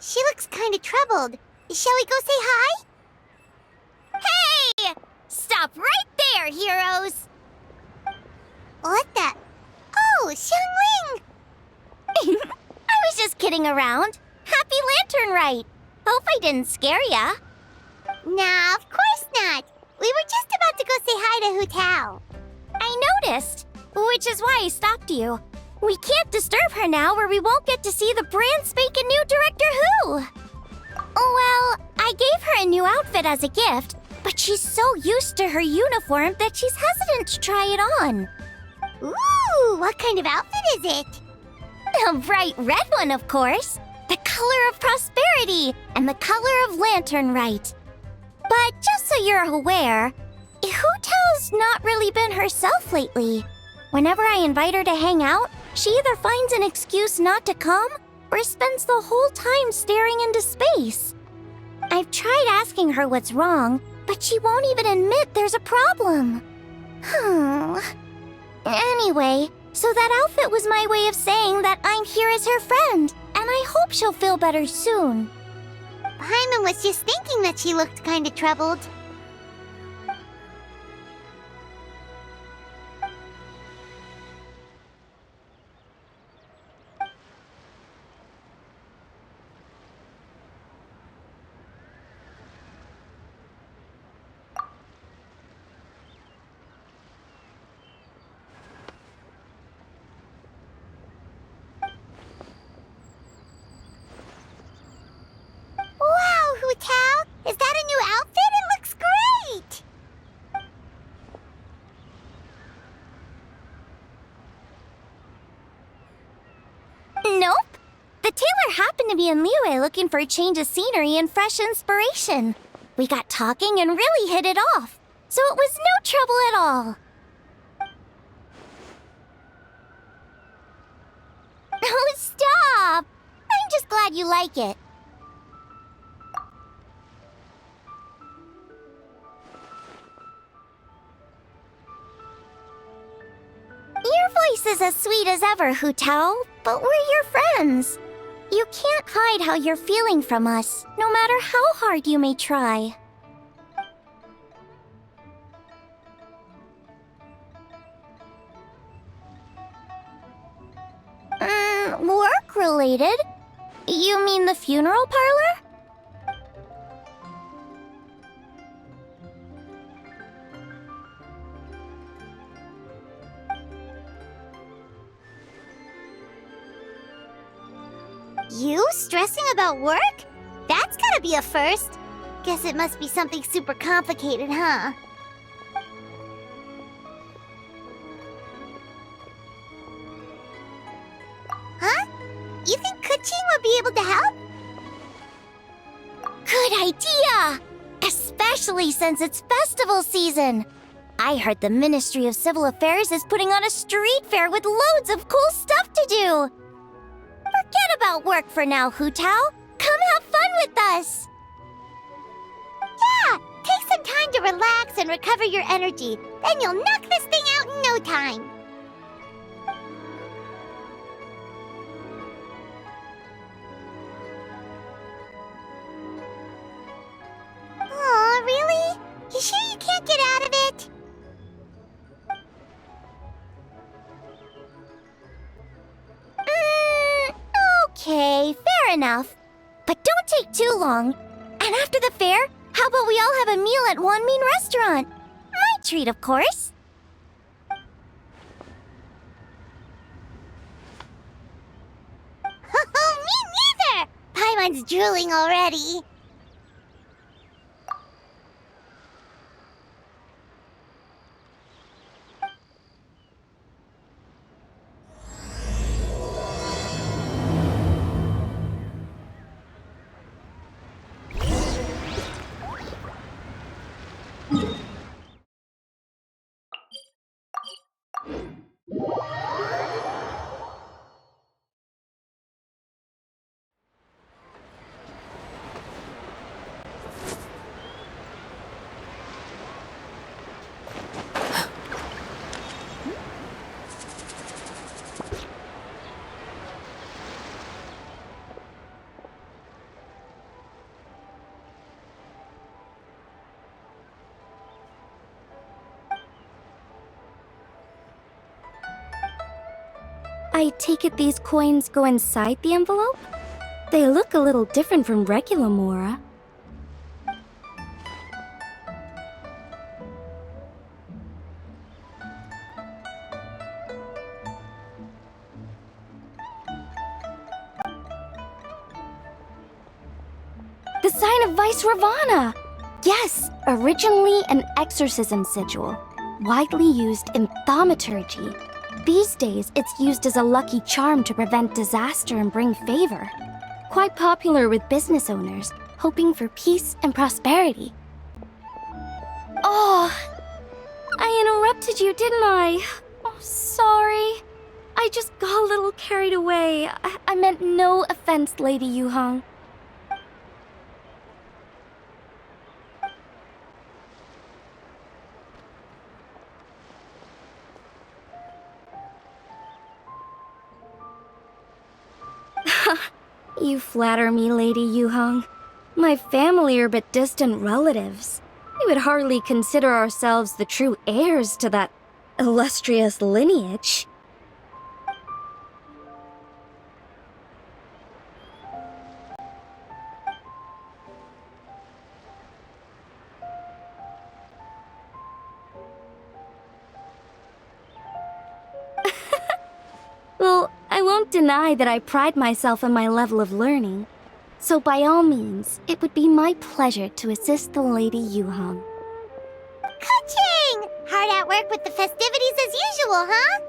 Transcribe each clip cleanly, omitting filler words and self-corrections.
She looks kinda troubled. Shall we go say hi? Hey! Stop right there, heroes! What the? Oh, Xiangling! I was just kidding around. Happy Lantern Rite! Hope I didn't scare ya. Nah, of course not. We were just about to go say hi to Hu Tao. I noticed, which is why I stopped you. We can't disturb her now or we won't get to see the brand spanking new Director Who. Well, I gave her a new outfit as a gift, but she's so used to her uniform that she's hesitant to try it on. Ooh, what kind of outfit is it? A bright red one, of course. The color of prosperity and the color of Lantern Rite. But just so you're aware, Hu Tao's not really been herself lately. Whenever I invite her to hang out, she either finds an excuse not to come or spends the whole time staring into space. I've tried asking her what's wrong, but she won't even admit there's a problem. Anyway, so that outfit was my way of saying that I'm here as her friend, and I hope she'll feel better soon. Paimon was just thinking that she looked kinda troubled. Wow, Hu Tao! Is that a new outfit? It looks great! Nope. The tailor happened to be in Liyue looking for a change of scenery and fresh inspiration. We got talking and really hit it off, so it was no trouble at all. Oh, stop! I'm just glad you like it. Your voice is as sweet as ever, Hu Tao, but we're your friends. You can't hide how you're feeling from us, no matter how hard you may try. Work-related? You mean the funeral parlor? You stressing about work? That's gotta be a first. Guess it must be something super complicated, huh? Huh? You think Kuching would be able to help? Good idea! Especially since it's festival season. I heard the Ministry of Civil Affairs is putting on a street fair with loads of cool stuff to do. Forget about work for now, Hu Tao. Come have fun with us. Yeah, take some time to relax and recover your energy. Then you'll knock this thing out in no time. Aw, really? You sure you can't get out of it? Okay, fair enough. But don't take too long. And after the fair, how about we all have a meal at Wanmin Restaurant? My treat, of course. Me neither! Paimon's drooling already. I take it these coins go inside the envelope? They look a little different from regular Mora. The sign of Vice Ravana! Yes, originally an exorcism sigil, widely used in thaumaturgy. These days, it's used as a lucky charm to prevent disaster and bring favor. Quite popular with business owners, hoping for peace and prosperity. Oh, I interrupted you, didn't I? Oh, sorry. I just got a little carried away. I meant no offense, Lady Yuhong. You flatter me, Lady Yuhong. My family are but distant relatives. We would hardly consider ourselves the true heirs to that illustrious lineage. Well, I won't deny that I pride myself on my level of learning. So by all means, it would be my pleasure to assist the Lady Yuhong. Ka-ching! Hard at work with the festivities as usual, huh?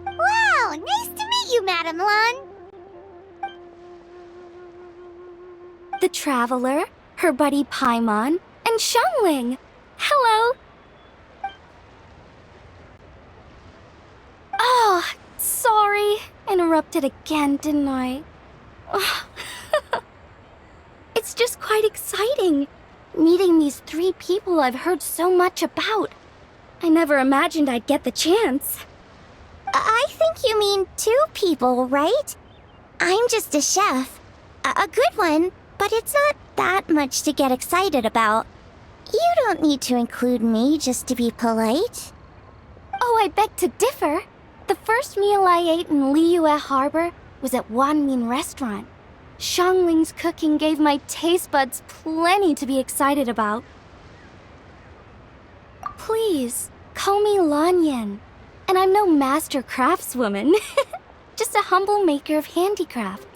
Wow, nice to meet you, Madam Lun. The Traveler, her buddy Paimon, and Xiangling. Hello! Oh, sorry. Interrupted again, didn't I? Oh. It's just quite exciting. Meeting these 3 people I've heard so much about. I never imagined I'd get the chance. I think you mean 2 people, right? I'm just a chef. A good one, but it's not that much to get excited about. You don't need to include me just to be polite. Oh, I beg to differ. The first meal I ate in Liyue Harbor was at Wanmin Restaurant. Xiangling's cooking gave my taste buds plenty to be excited about. Please, call me Lanyan. And I'm no master craftswoman. Just a humble maker of handicrafts.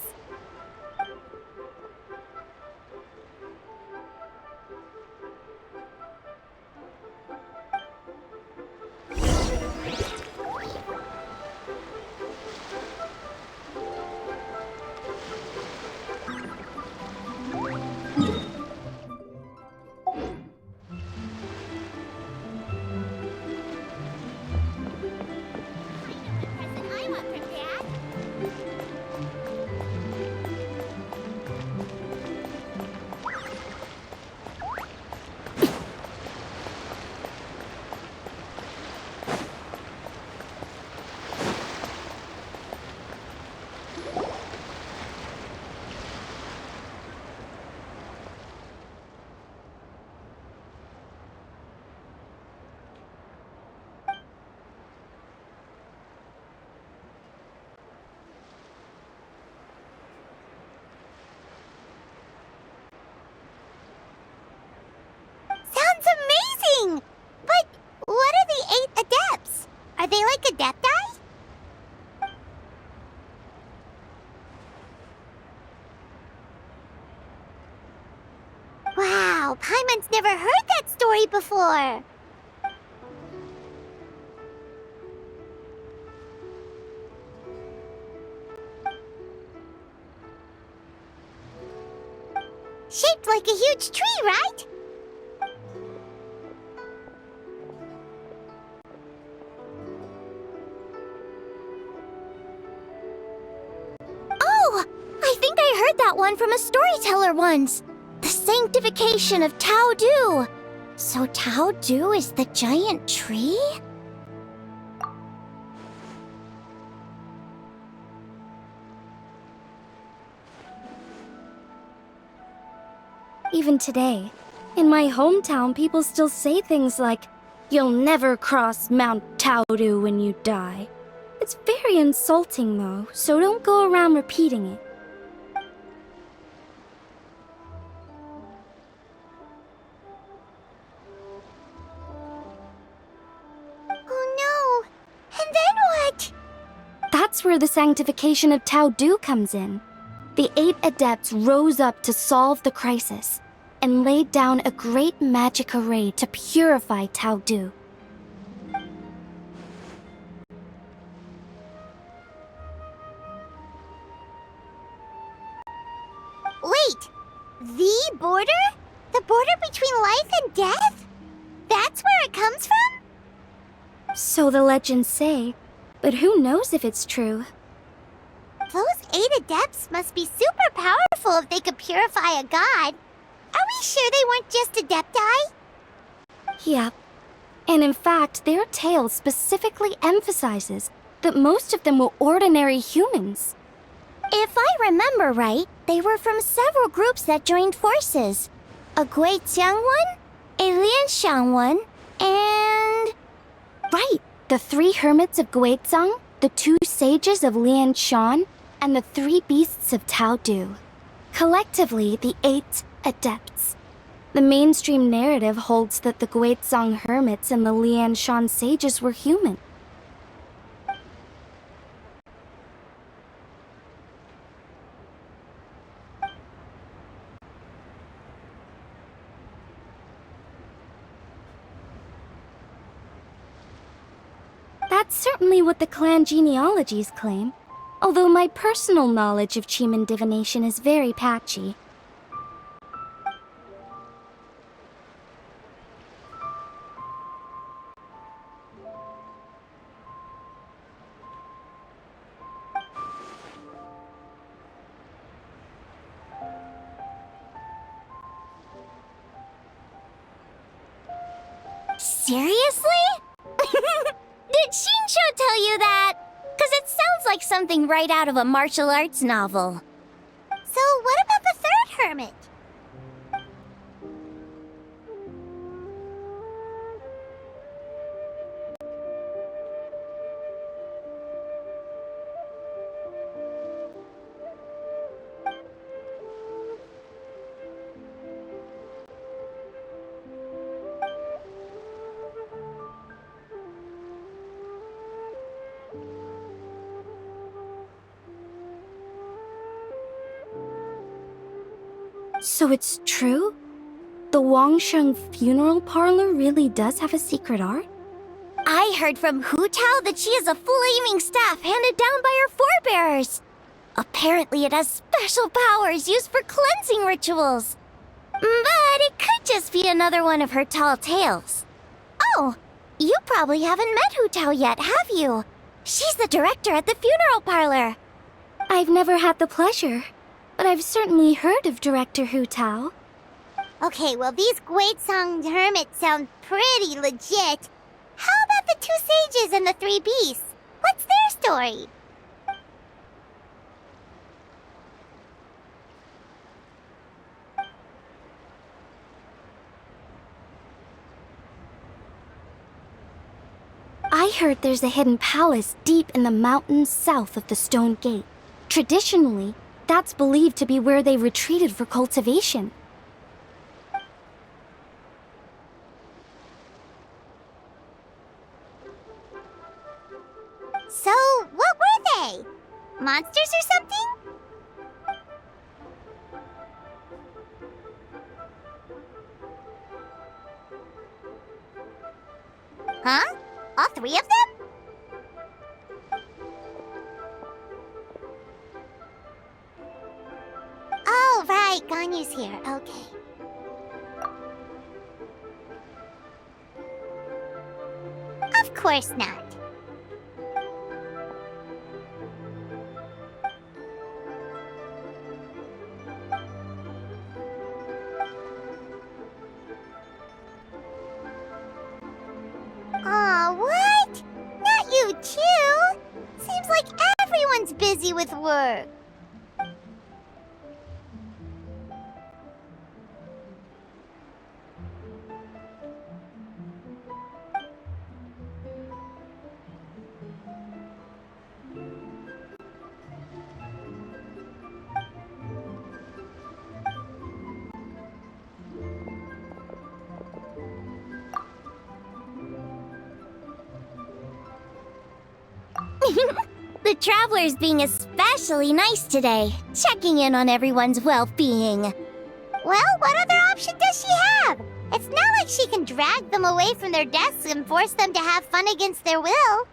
Sounds amazing! But what are the 8 Adepts? Are they like Adepti? Wow, Paimon's never heard that story before. Shaped like a huge tree, right? Oh! I think I heard that one from a storyteller once. The sanctification of Tao Du. So Tao Du is the giant tree? Even today, in my hometown, people still say things like, "You'll never cross Mount Taodu when you die." It's very insulting though, so don't go around repeating it. Oh no! And then what? That's where the sanctification of Taodu comes in. The 8 Adepts rose up to solve the crisis and laid down a great magic array to purify Taodu. Wait! The border? The border between life and death? That's where it comes from? So the legends say, but who knows if it's true? Those 8 Adepts must be super powerful if they could purify a god. Are we sure they weren't just Adepti? Yep. And in fact, their tale specifically emphasizes that most of them were ordinary humans. If I remember right, they were from several groups that joined forces. A Guixiang one, a Lianshan one, and... Right, the 3 hermits of Guizang, the 2 sages of Lianshan, and the 3 beasts of Taodu. Collectively, the 8 Adepts. The mainstream narrative holds that the Guizang hermits and the Lianshan sages were human. That's certainly what the clan genealogies claim, although my personal knowledge of Chiman divination is very patchy. Seriously? Did Shinsho tell you that? 'Cause it sounds like something right out of a martial arts novel. So what about the 3rd hermit? So it's true? The Wangsheng funeral parlor really does have a secret art? I heard from Hu Tao that she is a flaming staff handed down by her forebears. Apparently it has special powers used for cleansing rituals. But it could just be another one of her tall tales. Oh, you probably haven't met Hu Tao yet, have you? She's the director at the funeral parlor. I've never had the pleasure, but I've certainly heard of Director Hu Tao. Okay, well these Guizang hermits sound pretty legit. How about the 2 sages and the 3 beasts? What's their story? I heard there's a hidden palace deep in the mountains south of the Stone Gate. Traditionally, that's believed to be where they retreated for cultivation. So, what were they? Monsters or something? Huh? All 3 of them? Oh, right, Ganyu's here, okay. Of course not. too. Seems like everyone's busy with work. The traveler's being especially nice today, checking in on everyone's well-being. Well, what other option does she have? It's not like she can drag them away from their desks and force them to have fun against their will.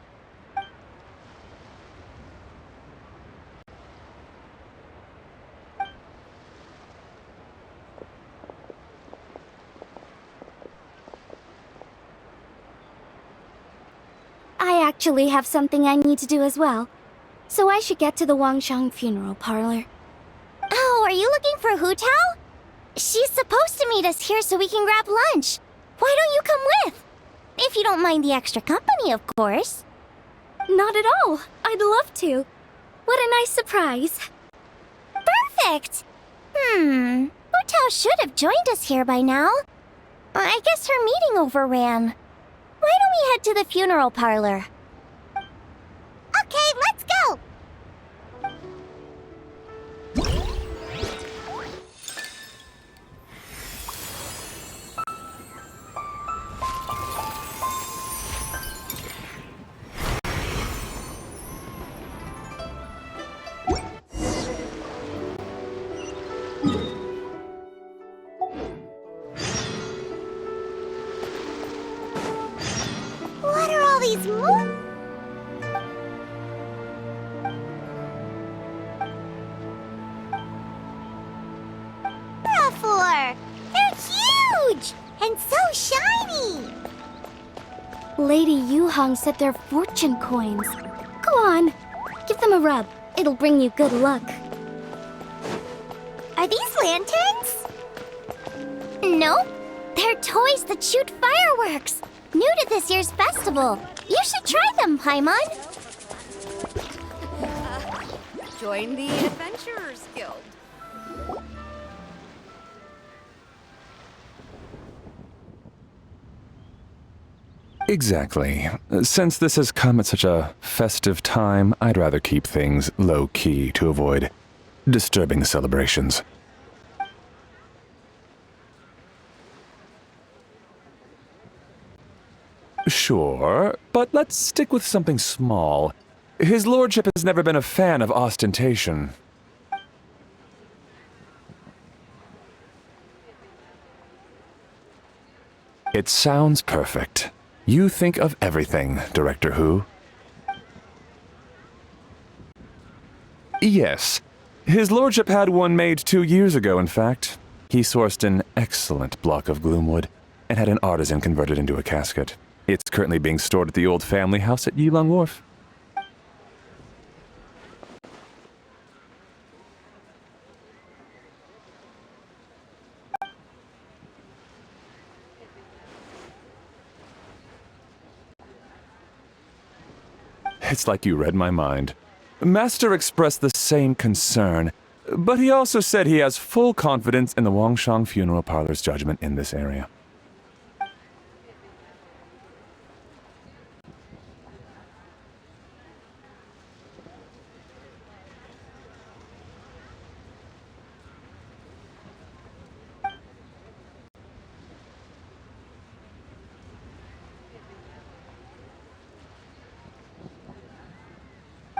I actually have something I need to do as well. So I should get to the Wangshang funeral parlor. Oh, are you looking for Hu Tao? She's supposed to meet us here so we can grab lunch. Why don't you come with? If you don't mind the extra company, of course. Not at all. I'd love to. What a nice surprise. Perfect! Hu Tao should have joined us here by now. I guess her meeting overran. Why don't we head to the funeral parlor? Okay, let's go! What are all these for? They're huge! And so shiny! Lady Yuhong said they're fortune coins. Go on, give them a rub. It'll bring you good luck. Are these lanterns? Nope. They're toys that shoot fireworks. New to this year's festival. You should try them, Paimon. Join the Adventurers Guild. Exactly. Since this has come at such a festive time, I'd rather keep things low-key to avoid disturbing the celebrations. Sure, but let's stick with something small. His lordship has never been a fan of ostentation. It sounds perfect. You think of everything, Director Hu. Yes. His lordship had one made 2 years ago, in fact. He sourced an excellent block of gloomwood and had an artisan convert it into a casket. It's currently being stored at the old family house at Yilong Wharf. It's like you read my mind. Master expressed the same concern, but he also said he has full confidence in the Wangshang funeral parlor's judgment in this area.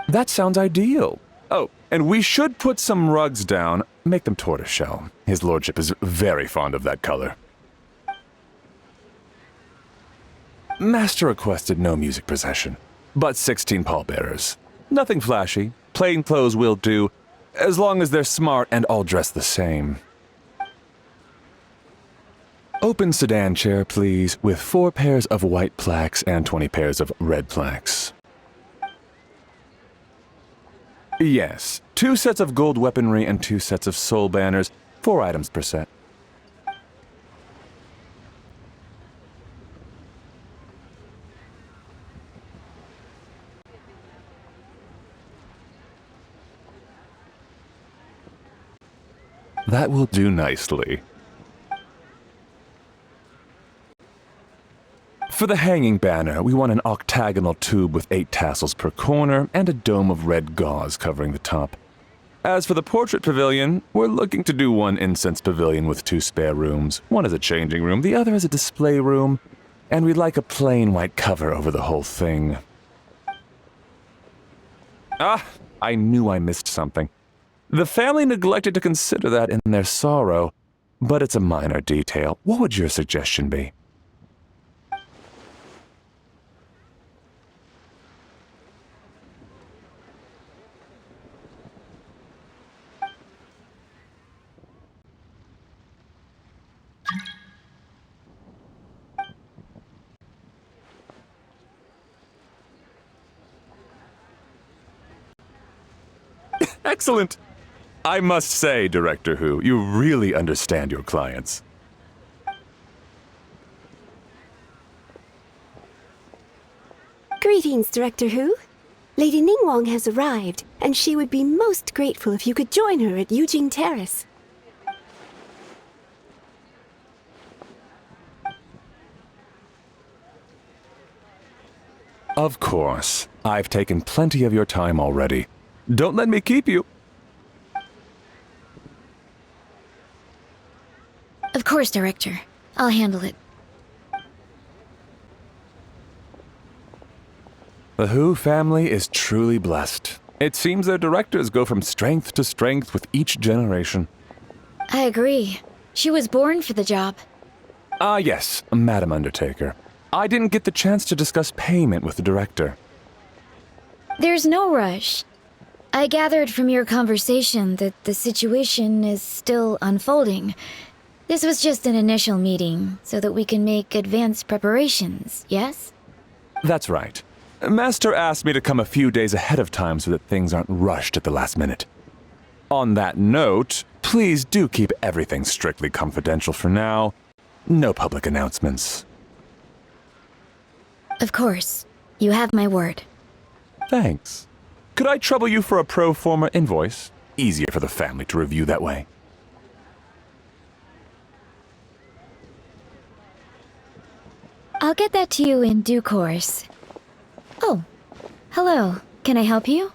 That sounds ideal. Oh, and we should put some rugs down. Make them tortoiseshell. His lordship is very fond of that color. Master requested no music procession, but 16 pallbearers. Nothing flashy. Plain clothes will do, as long as they're smart and all dressed the same. Open sedan chair, please, with 4 pairs of white plaques and 20 pairs of red plaques. Yes, 2 sets of gold weaponry and 2 sets of soul banners, 4 items per set. That will do nicely. For the hanging banner, we want an octagonal tube with 8 tassels per corner and a dome of red gauze covering the top. As for the portrait pavilion, we're looking to do one incense pavilion with 2 spare rooms. One as a changing room, the other as a display room, and we'd like a plain white cover over the whole thing. Ah, I knew I missed something. The family neglected to consider that in their sorrow, but it's a minor detail. What would your suggestion be? Excellent! I must say, Director Who, you really understand your clients. Greetings, Director Who. Lady Ningguang has arrived, and she would be most grateful if you could join her at Yujing Terrace. Of course. I've taken plenty of your time already. Don't let me keep you. Of course, Director. I'll handle it. The Who family is truly blessed. It seems their directors go from strength to strength with each generation. I agree. She was born for the job. Ah, yes, Madam Undertaker. I didn't get the chance to discuss payment with the director. There's no rush. I gathered from your conversation that the situation is still unfolding. This was just an initial meeting, so that we can make advanced preparations, yes? That's right. Master asked me to come a few days ahead of time so that things aren't rushed at the last minute. On that note, please do keep everything strictly confidential for now. No public announcements. Of course. You have my word. Thanks. Could I trouble you for a pro forma invoice? Easier for the family to review that way. I'll get that to you in due course. Oh, hello. Can I help you?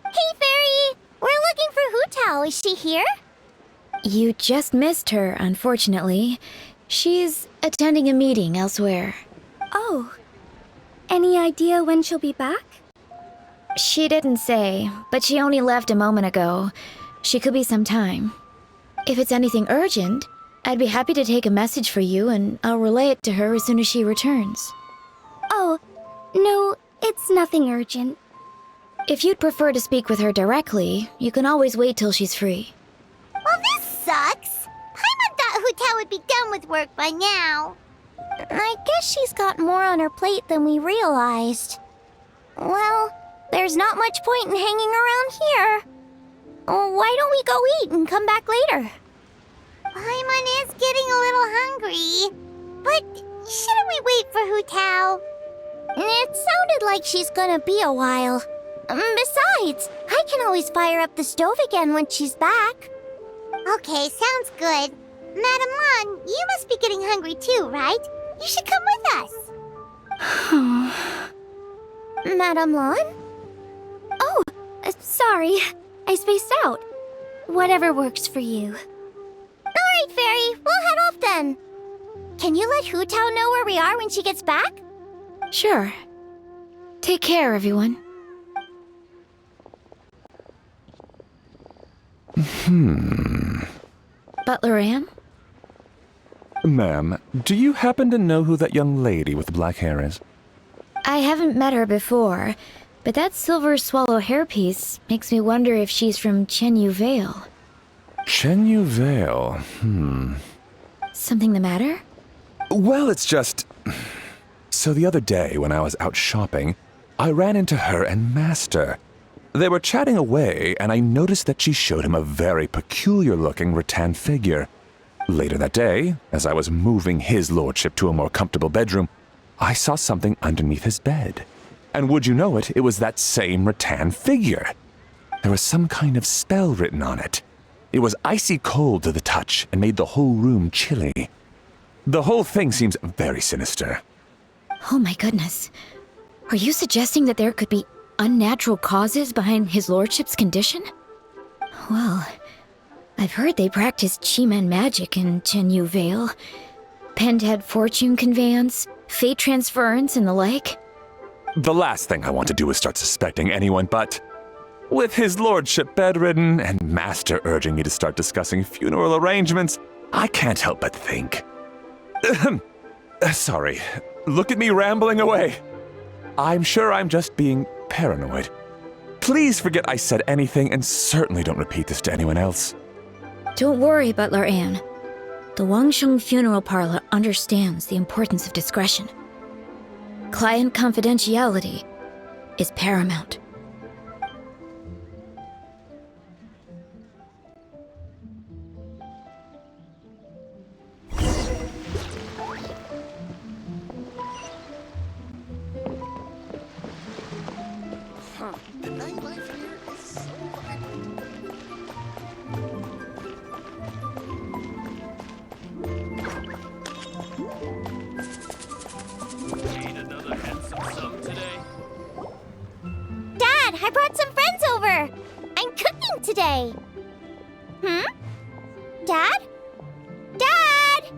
Hey, Fairy! We're looking for Hu Tao. Is she here? You just missed her, unfortunately. She's attending a meeting elsewhere. Oh. Any idea when she'll be back? She didn't say, but she only left a moment ago. She could be some time. If it's anything urgent, I'd be happy to take a message for you and I'll relay it to her as soon as she returns. Oh, no, it's nothing urgent. If you'd prefer to speak with her directly, you can always wait till she's free. Well, this sucks. Paimon thought Hu Tao would be done with work by now. I guess she's got more on her plate than we realized. Well, there's not much point in hanging around here. Why don't we go eat and come back later? Paimon is getting a little hungry. But shouldn't we wait for Hu Tao? It sounded like she's gonna be a while. Besides, I can always fire up the stove again when she's back. Okay, sounds good. Madam Lan, you must be getting hungry too, right? You should come with us. Madame Lan? Oh, sorry. I spaced out. Whatever works for you. Alright, Fairy, we'll head off then. Can you let Hu Tao know where we are when she gets back? Sure. Take care, everyone. Butler Ann? Ma'am, do you happen to know who that young lady with the black hair is? I haven't met her before, but that silver swallow hairpiece makes me wonder if she's from Chenyu Vale. Chenyu Vale, Something the matter? Well, it's just... So the other day, when I was out shopping, I ran into her and Master. They were chatting away, and I noticed that she showed him a very peculiar-looking rattan figure. Later that day, as I was moving his lordship to a more comfortable bedroom, I saw something underneath his bed. And would you know it was that same rattan figure. There was some kind of spell written on it. It was icy cold to the touch and made the whole room chilly. The whole thing seems very sinister. Oh my goodness. Are you suggesting that there could be unnatural causes behind his lordship's condition? Well, I've heard they practice Chi-Men magic in Chenyu Vale. Pendhead fortune conveyance, fate transference, and the like. The last thing I want to do is start suspecting anyone, but with his lordship bedridden and Master urging me to start discussing funeral arrangements, I can't help but think. Sorry, look at me rambling away. I'm sure I'm just being paranoid. Please forget I said anything, and certainly don't repeat this to anyone else. Don't worry, Butler Anne. The Wangsheng Funeral Parlor understands the importance of discretion. Client confidentiality is paramount. The nightlife here is so vibrant. Need another handsome sum today? Dad, I brought some friends over. I'm cooking today. Dad? Dad!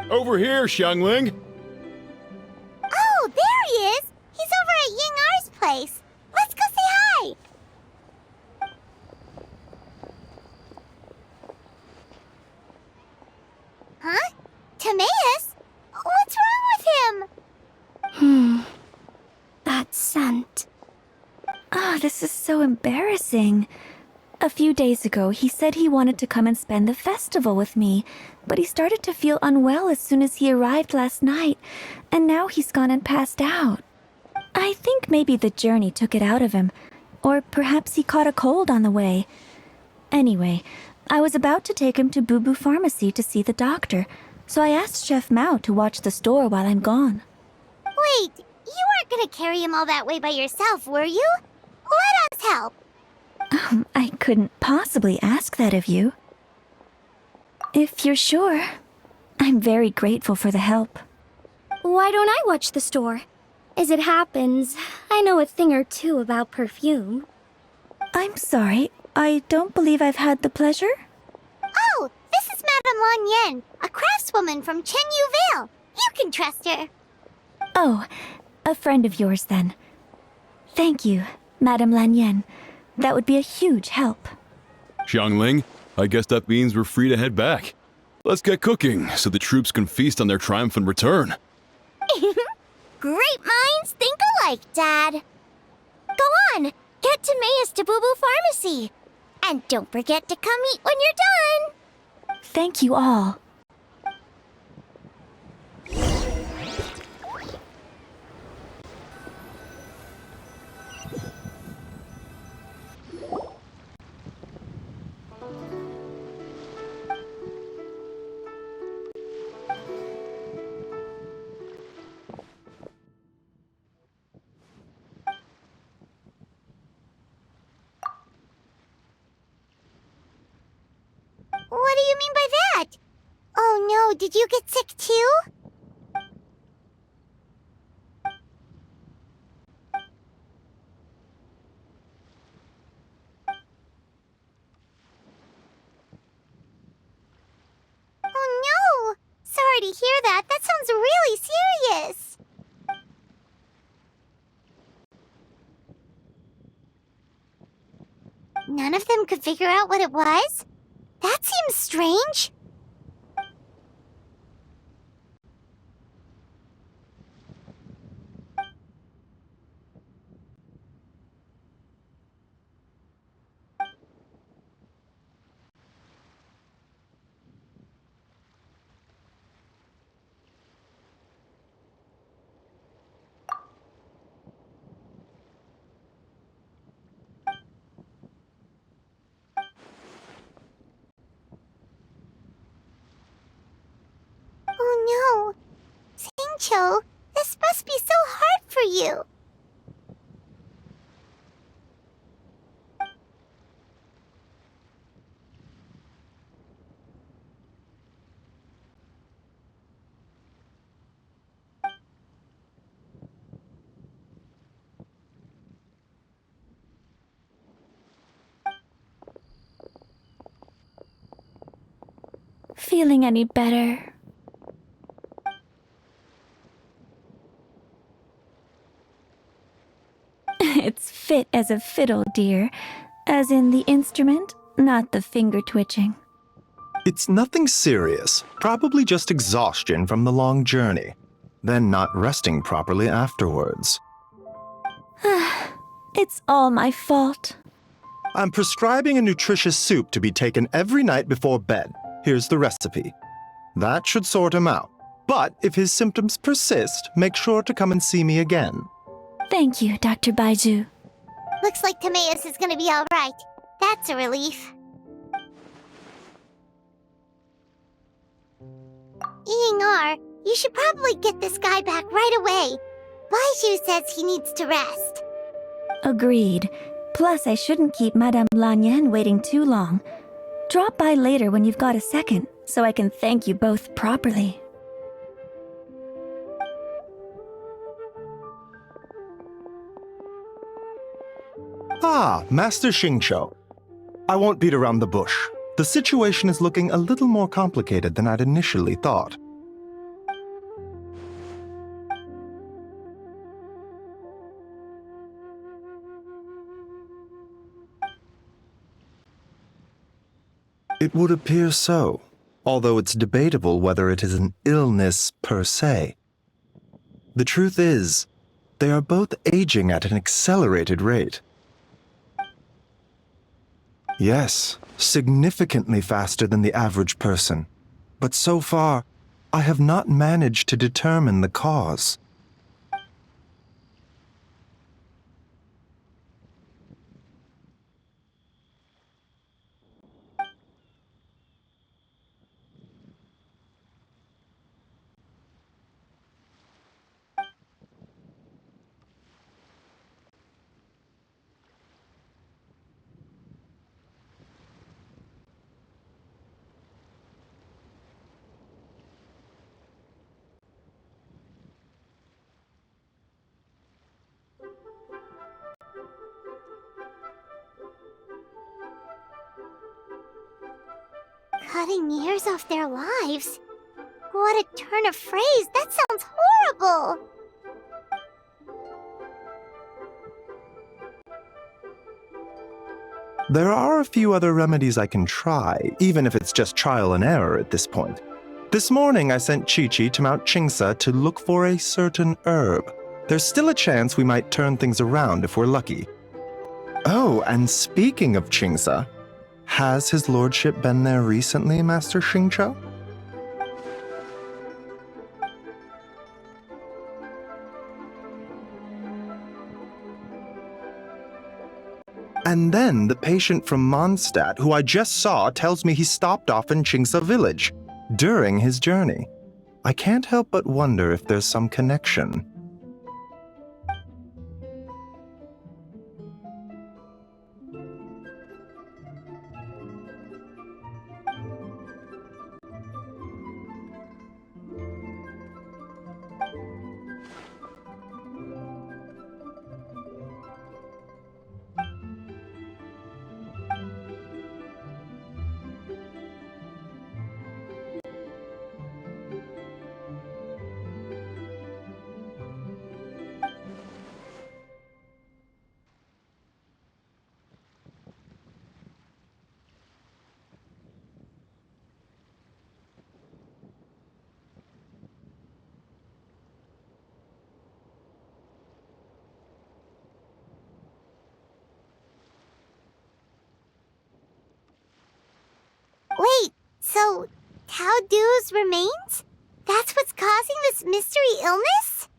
Over here, Xiangling. Oh, there he is. He's over at Ying R's place. Let's go say hi. Huh? Timaeus? What's wrong with him? That scent. Oh, this is so embarrassing. A few days ago, he said he wanted to come and spend the festival with me, but he started to feel unwell as soon as he arrived last night, and now he's gone and passed out. I think maybe the journey took it out of him, or perhaps he caught a cold on the way. Anyway, I was about to take him to Boo Boo Pharmacy to see the doctor, so I asked Chef Mao to watch the store while I'm gone. Wait, you weren't gonna carry him all that way by yourself, were you? Let us help. I couldn't possibly ask that of you. If you're sure, I'm very grateful for the help. Why don't I watch the store? As it happens, I know a thing or two about perfume. I'm sorry, I don't believe I've had the pleasure. Oh, this is Madame Lan Yen, a craftswoman from Chenyu Vale. You can trust her. Oh, a friend of yours then. Thank you, Madame Lan Yen. That would be a huge help. Xiangling, I guess that means we're free to head back. Let's get cooking so the troops can feast on their triumphant return. Great minds think alike, Dad. Go on, get Timaeus to Boo Boo Pharmacy. And don't forget to come eat when you're done. Thank you all. What do you mean by that? Oh no, did you get sick too? Oh no! Sorry to hear that. That sounds really serious. None of them could figure out what it was? That seems strange. Oh no. Singcho, this must be so hard for you. feeling any better. It's fit as a fiddle, dear. As in the instrument, not the finger twitching. It's nothing serious. Probably just exhaustion from the long journey. Then not resting properly afterwards. It's all my fault. I'm prescribing a nutritious soup to be taken every night before bed. Here's the recipe. That should sort him out. But if his symptoms persist, make sure to come and see me again. Thank you, Dr. Baiju. Looks like Timaeus is gonna be alright. That's a relief. Eeying-R, you should probably get this guy back right away. Baiju says he needs to rest. Agreed. Plus, I shouldn't keep Madame Lanyan waiting too long. Drop by later when you've got a second, so I can thank you both properly. Ah, Master Xingqiu. I won't beat around the bush. The situation is looking a little more complicated than I'd initially thought. It would appear so, although it's debatable whether it is an illness per se. The truth is, they are both aging at an accelerated rate. Yes, significantly faster than the average person. But so far, I have not managed to determine the cause. Cutting years off their lives? What a turn of phrase! That sounds horrible! There are a few other remedies I can try, even if it's just trial and error at this point. This morning I sent Chi-Chi to Mount Qingsa to look for a certain herb. There's still a chance we might turn things around if we're lucky. Oh, and speaking of Qingsa, has his lordship been there recently, Master Xingqiu? And then the patient from Mondstadt, who I just saw, tells me he stopped off in Qingsa village during his journey. I can't help but wonder if there's some connection. Wait, so Tao Du's remains? That's what's causing this mystery illness?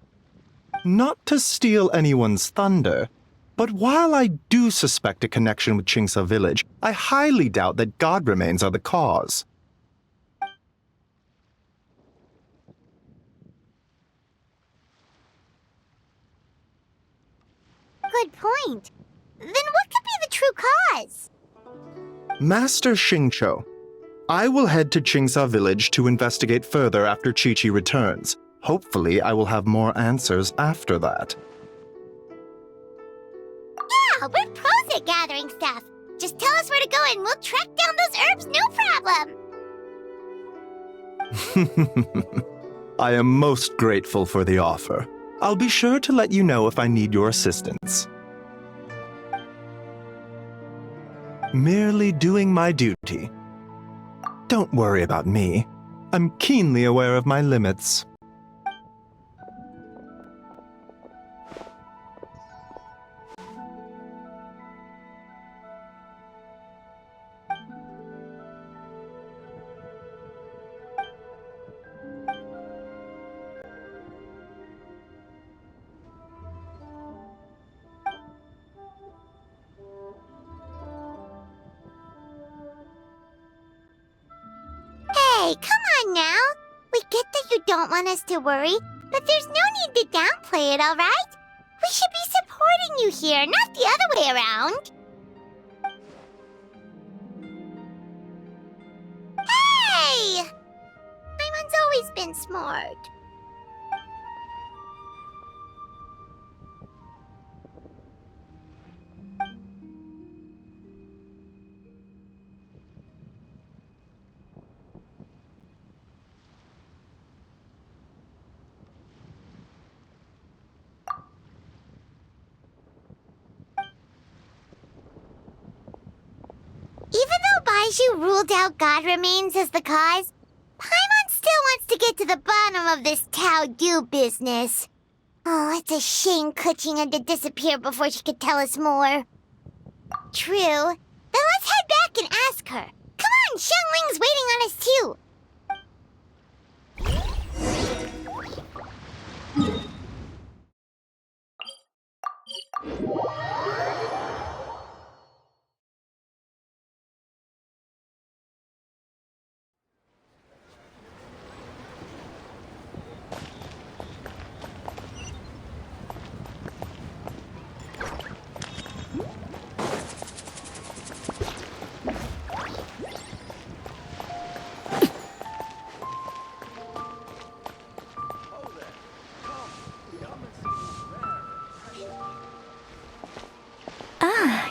Not to steal anyone's thunder, but while I do suspect a connection with Qingsa village, I highly doubt that god remains are the cause. Good point. Then what could be the true cause? Master Xingqiu, I will head to Qingsa village to investigate further after Chi-Chi returns. Hopefully, I will have more answers after that. Yeah, we're pros at gathering stuff. Just tell us where to go and we'll track down those herbs, no problem. I am most grateful for the offer. I'll be sure to let you know if I need your assistance. Merely doing my duty. Don't worry about me. I'm keenly aware of my limits. Hey, come on now. We get that you don't want us to worry, but there's no need to downplay it, alright? We should be supporting you here, not the other way around. Hey! Paimon's always been smart. Even though Baiju ruled out God remains as the cause, Paimon still wants to get to the bottom of this Tao Do business. Oh, it's a shame Kuching had to disappear before she could tell us more. True. Then let's head back and ask her. Come on, Xiangling's waiting on us too.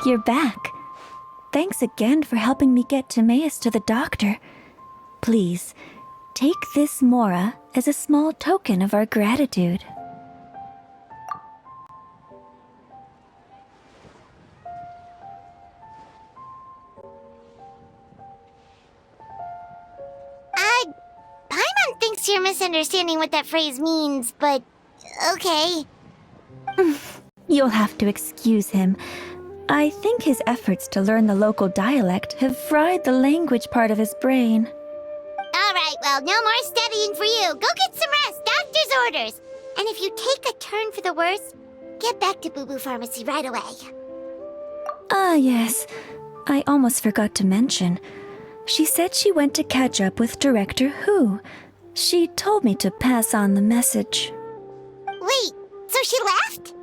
You're back. Thanks again for helping me get Timaeus to the doctor. Please, take this Mora as a small token of our gratitude. Paimon thinks you're misunderstanding what that phrase means, but okay. You'll have to excuse him. I think his efforts to learn the local dialect have fried the language part of his brain. Alright, well, no more studying for you. Go get some rest, doctor's orders. And if you take a turn for the worse, get back to Boo Boo Pharmacy right away. Ah, yes. I almost forgot to mention. She said she went to catch up with Director Hu. She told me to pass on the message. Wait, so she left?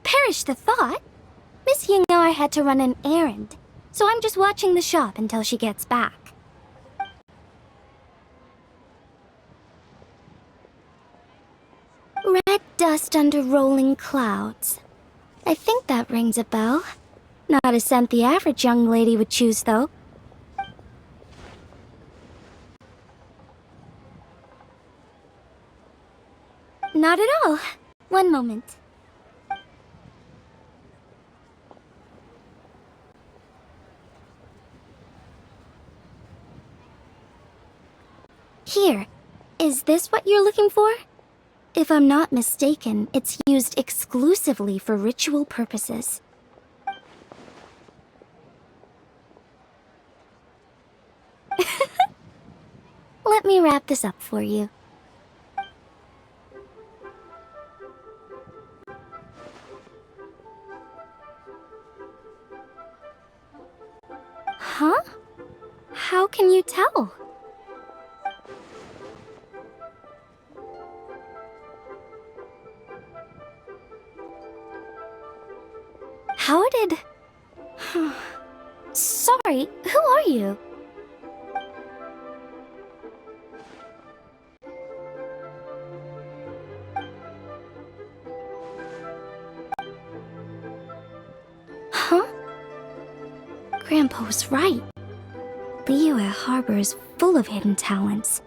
Perish the thought. Miss Ying'ar had to run an errand, so I'm just watching the shop until she gets back. Red dust under rolling clouds. I think that rings a bell. Not a scent the average young lady would choose, though. Not at all. One moment. Here. Is this what you're looking for? If I'm not mistaken, it's used exclusively for ritual purposes. Let me wrap this up for you. Huh? How can you tell? How did... Sorry, who are you? Grandpa's right. Liyue Harbor is full of hidden talents.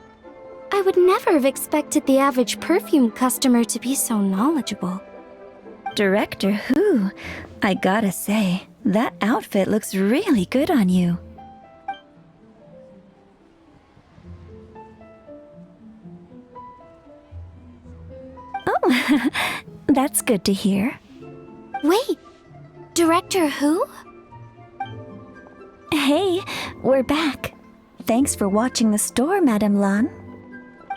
I would never have expected the average perfume customer to be so knowledgeable. Director Who, I gotta say, that outfit looks really good on you. Oh, that's good to hear. Wait, Director Who? Hey, we're back. Thanks for watching the store, Madame Lan.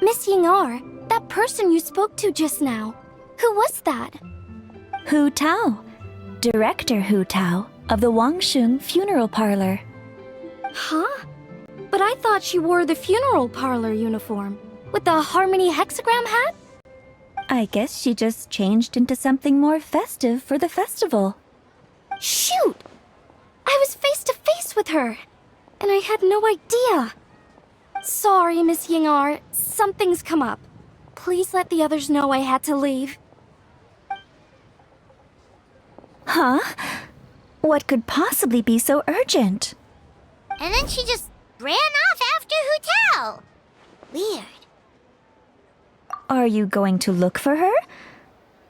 Miss Ying'er, that person you spoke to just now. Who was that? Hu Tao, Director Hu Tao of the Wangsheng Funeral Parlor. Huh? But I thought she wore the funeral parlor uniform with the Harmony hexagram hat? I guess she just changed into something more festive for the festival. Shoot! I was face to face with her, and I had no idea. Sorry, Miss Ying'er, something's come up. Please let the others know I had to leave. Huh? What could possibly be so urgent? And then she just ran off after Hu Tao. Weird. Are you going to look for her?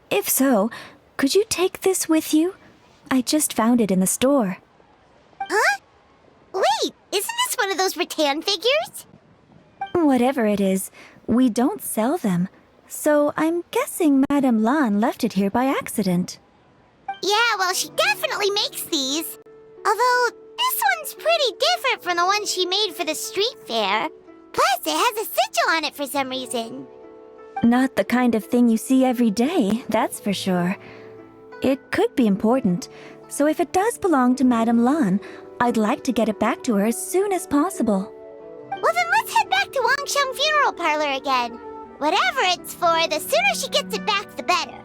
If so, could you take this with you? I just found it in the store. Huh? Wait, isn't this one of those rattan figures? Whatever it is, we don't sell them. So I'm guessing Madame Lan left it here by accident. Yeah, well, she definitely makes these. Although, this one's pretty different from the one she made for the street fair. Plus, it has a sigil on it for some reason. Not the kind of thing you see every day, that's for sure. It could be important, so if it does belong to Madame Lan, I'd like to get it back to her as soon as possible. Well, then let's head back to Wangsheng Funeral Parlor again. Whatever it's for, the sooner she gets it back, the better.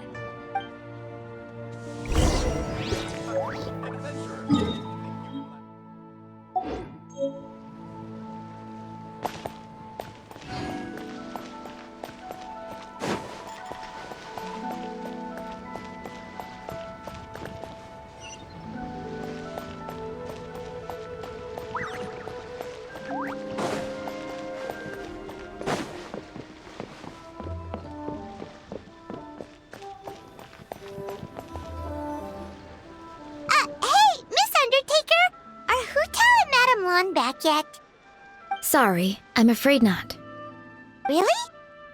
Back yet? Sorry, I'm afraid not. Really?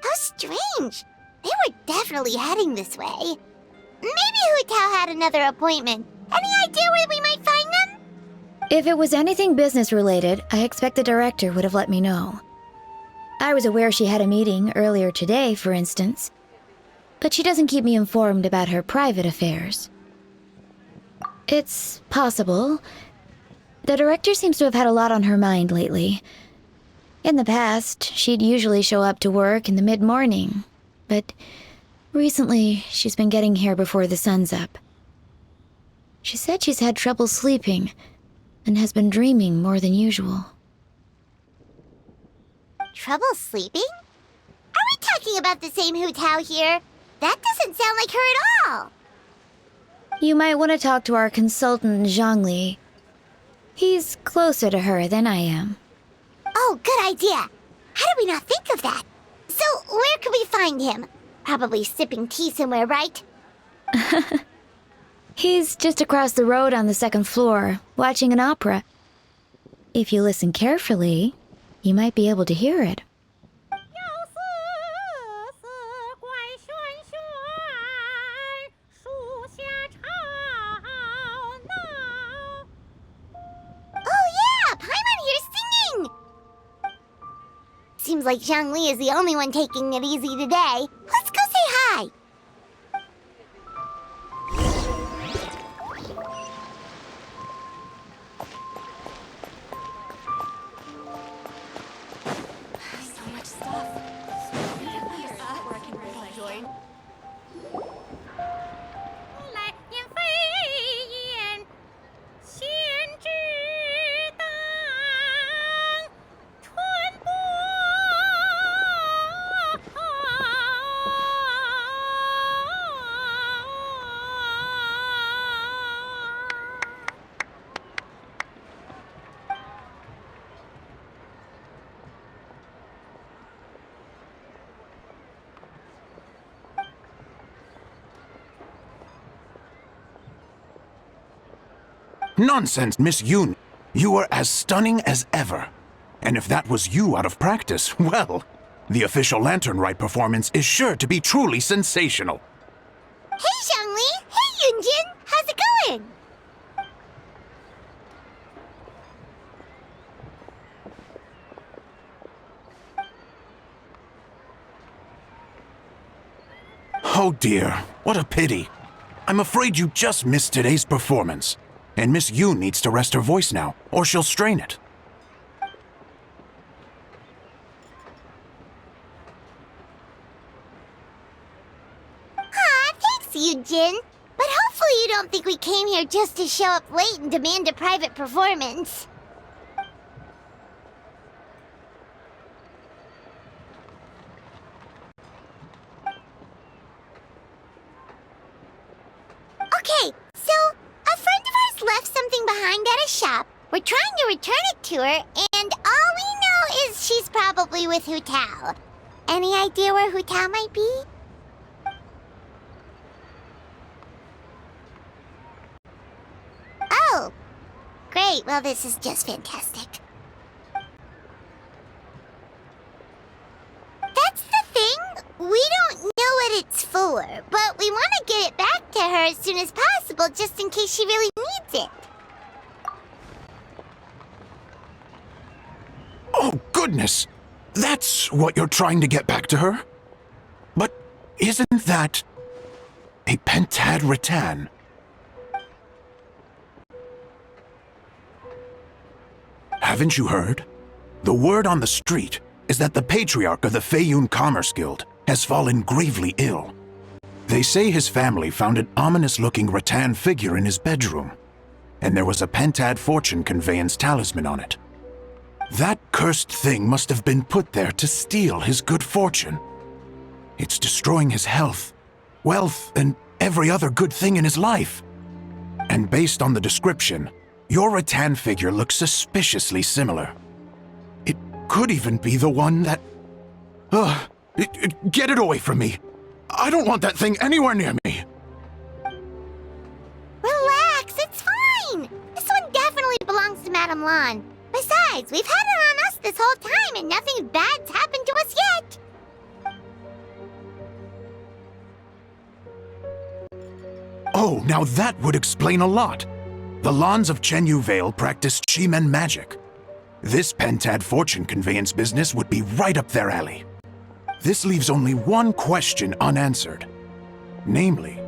How strange. They were definitely heading this way. Maybe Hu Tao had another appointment. Any idea where we might find them? If it was anything business related, I expect the director would have let me know. I was aware she had a meeting earlier today, for instance. But she doesn't keep me informed about her private affairs. It's possible. The director seems to have had a lot on her mind lately. In the past, she'd usually show up to work in the mid-morning, but recently she's been getting here before the sun's up. She said she's had trouble sleeping and has been dreaming more than usual. Trouble sleeping? Are we talking about the same Hu Tao here? That doesn't sound like her at all. You might want to talk to our consultant, Zhangli. He's closer to her than I am. Oh, good idea. How did we not think of that? So, where could we find him? Probably sipping tea somewhere, right? He's just across the road on the second floor, watching an opera. If you listen carefully, you might be able to hear it. Seems like Zhangli is the only one taking it easy today. Let's go say hi. So much stuff. Where I can join. Nonsense, Miss Yoon. You are as stunning as ever. And if that was you out of practice, well, the official Lantern Rite performance is sure to be truly sensational. Hey, Zhongli! Hey, Yunjin! How's it going? Oh dear, what a pity. I'm afraid you just missed today's performance. And Miss Yoon needs to rest her voice now, or she'll strain it. Aw, thanks, Yunjin. But hopefully you don't think we came here just to show up late and demand a private performance. Okay, so a friend of ours left something behind at a shop. We're trying to return it to her, and all we know is she's probably with Hu Tao. Any idea where Hu Tao might be? Oh, great. Well, this is just fantastic. That's the thing. We don't know what it's for, but we want to get it back to her as soon as possible just in case she really needs it. Oh, goodness! That's what you're trying to get back to her? But isn't that a pentad rattan? Haven't you heard? The word on the street is that the patriarch of the Feiyun Commerce Guild has fallen gravely ill. They say his family found an ominous-looking rattan figure in his bedroom, and there was a pentad fortune conveyance talisman on it. That cursed thing must have been put there to steal his good fortune. It's destroying his health, wealth, and every other good thing in his life. And based on the description, your rattan figure looks suspiciously similar. It could even be the one that... get it away from me! I don't want that thing anywhere near me! Relax, it's fine! This one definitely belongs to Madame Lan. Besides, we've had it on us this whole time and nothing bad's happened to us yet! Oh, now that would explain a lot. The Lans of Chenyu Vale practice Chi-Men magic. This pentad fortune conveyance business would be right up their alley. This leaves only one question unanswered. Namely,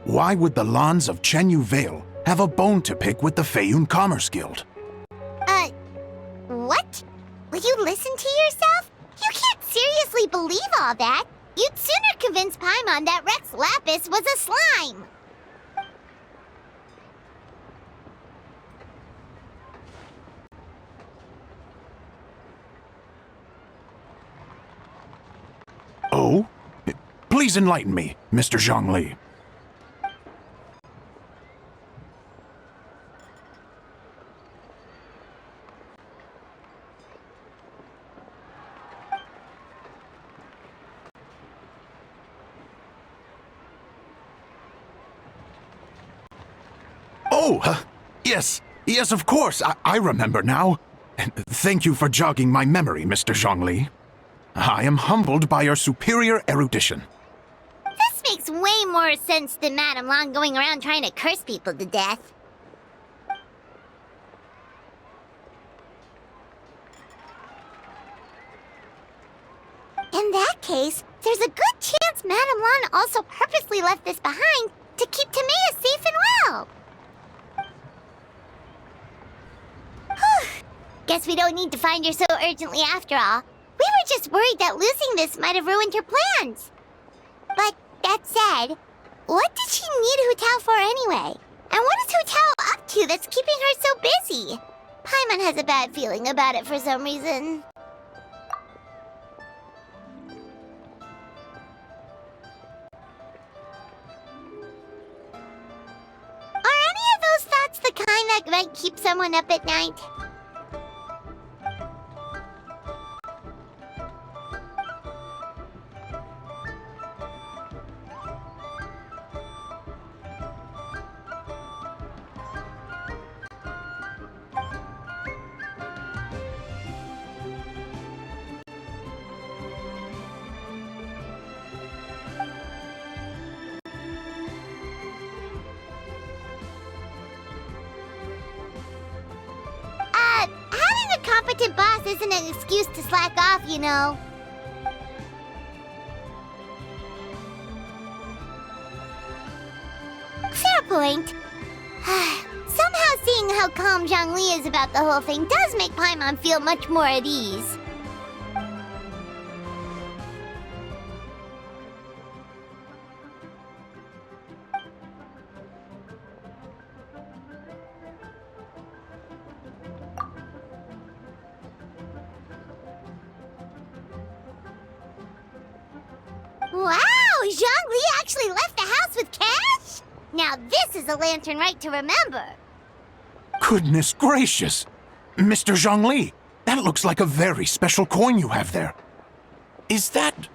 why would the Lans of Chenyu Vale have a bone to pick with the Feiyun Commerce Guild? What? Will you listen to yourself? You can't seriously believe all that. You'd sooner convince Paimon that Rex Lapis was a slime. Oh? Please enlighten me, Mr. Zhongli. Oh, yes, of course. I remember now. Thank you for jogging my memory, Mr. Zhongli. I am humbled by your superior erudition. This makes way more sense than Madame Lan going around trying to curse people to death. In that case, there's a good chance Madame Lan also purposely left this behind to keep Timea safe and well. Whew. Guess we don't need to find her so urgently after all. We were just worried that losing this might have ruined her plans. But that said, what did she need Hu Tao for anyway? And what is Hu Tao up to that's keeping her so busy? Paimon has a bad feeling about it for some reason. Are any of those thoughts the kind that might keep someone up at night? important boss isn't an excuse to slack off, you know. Fair point. Somehow seeing how calm Zhongli is about the whole thing does make Paimon feel much more at ease. Wow! Zhongli actually left the house with cash? Now this is a lantern Rite to remember. Goodness gracious! Mr. Zhongli, that looks like a very special coin you have there. Is that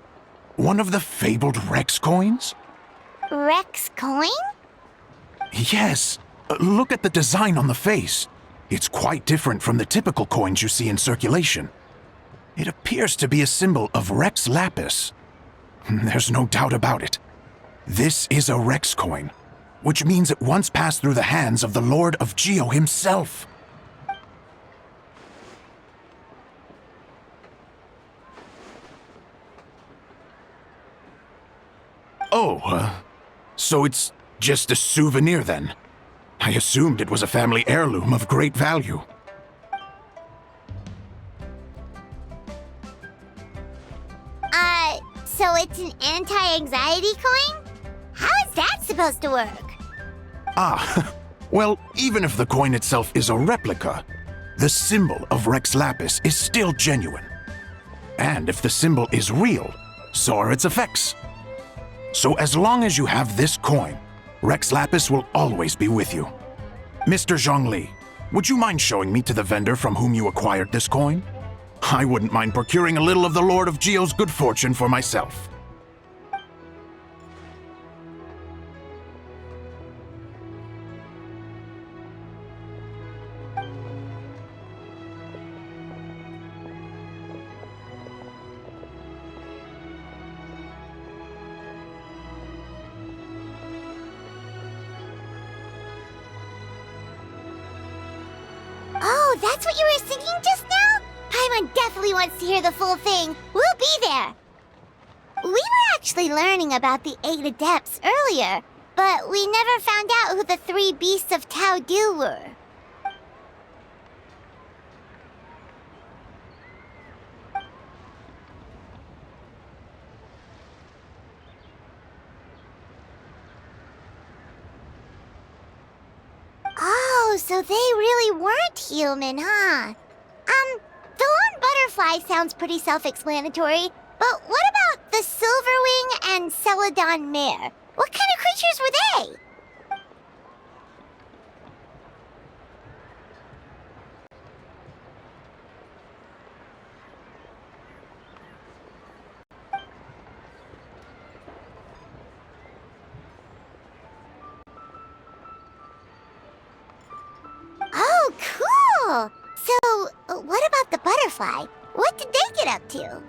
one of the fabled Rex coins? Rex coin? Yes. Look at the design on the face. It's quite different from the typical coins you see in circulation. It appears to be a symbol of Rex Lapis. There's no doubt about it. This is a Rex coin, which means it once passed through the hands of the Lord of Geo himself. Oh, so it's just a souvenir then? I assumed it was a family heirloom of great value. So it's an anti-anxiety coin? How is that supposed to work? Ah, well, even if the coin itself is a replica, the symbol of Rex Lapis is still genuine. And if the symbol is real, so are its effects. So as long as you have this coin, Rex Lapis will always be with you. Mr. Zhongli, would you mind showing me to the vendor from whom you acquired this coin? I wouldn't mind procuring a little of the Lord of Geo's good fortune for myself. Oh, that's what you were singing just now? Paimon definitely wants to hear the full thing. We'll be there. We were actually learning about the 8 Adepts earlier, but we never found out who the 3 Beasts of Tao Du were. Oh, so they really weren't human, huh? The lone butterfly sounds pretty self-explanatory, but what about the Silverwing and Celadon Mare? What kind of creatures were they? Oh, cool! So, what about the butterfly? What did they get up to?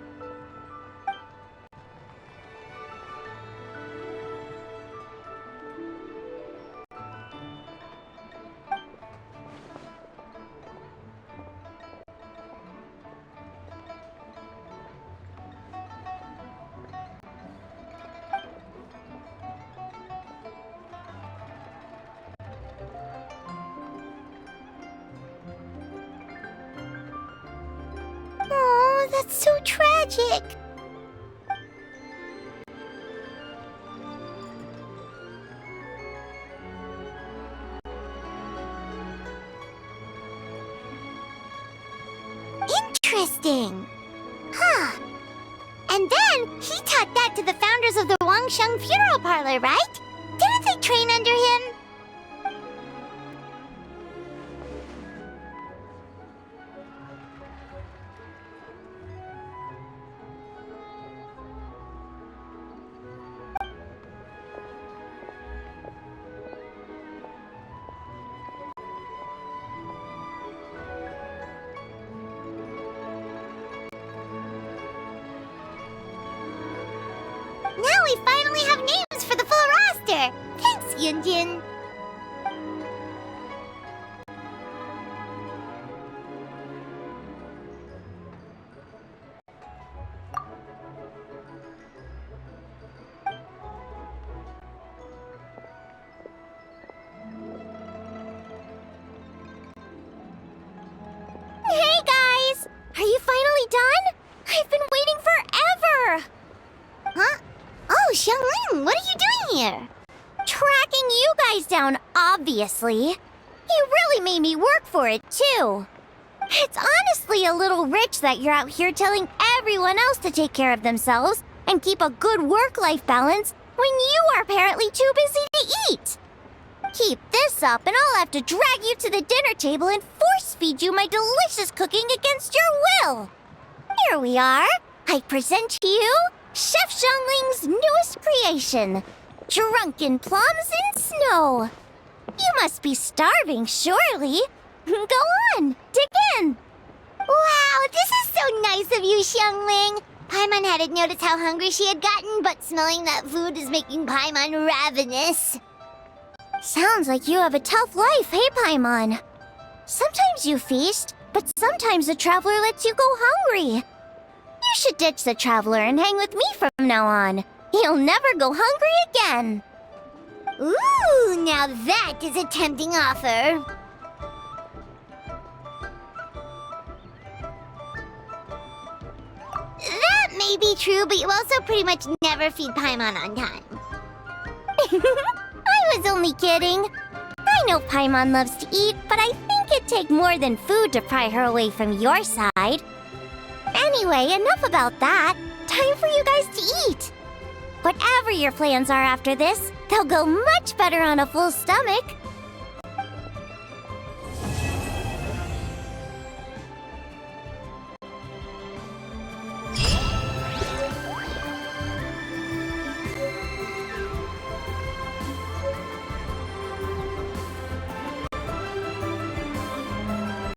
Oh, that's so tragic. Interesting. Huh. And then he taught that to the founders of the Wangsheng Funeral Parlor, right? Didn't they train under him? Now we finally have names for the full roster! Thanks, Yunjin! down, obviously. You really made me work for it, too. It's honestly a little rich that you're out here telling everyone else to take care of themselves and keep a good work-life balance when you are apparently too busy to eat. Keep this up and I'll have to drag you to the dinner table and force-feed you my delicious cooking against your will. Here we are. I present to you Chef Xiangling's newest creation, Drunken Plums in Snow. You must be starving, surely. Go on, dig in. Wow, this is so nice of you, Xiangling. Paimon hadn't noticed how hungry she had gotten, but smelling that food is making Paimon ravenous. Sounds like you have a tough life, hey, Paimon? Sometimes you feast, but sometimes the traveler lets you go hungry. You should ditch the traveler and hang with me from now on. You'll never go hungry again. Ooh, now that is a tempting offer. That may be true, but you also pretty much never feed Paimon on time. I was only kidding. I know Paimon loves to eat, but I think it'd take more than food to pry her away from your side. Anyway, enough about that. Time for you guys to eat. Whatever your plans are after this, they'll go much better on a full stomach.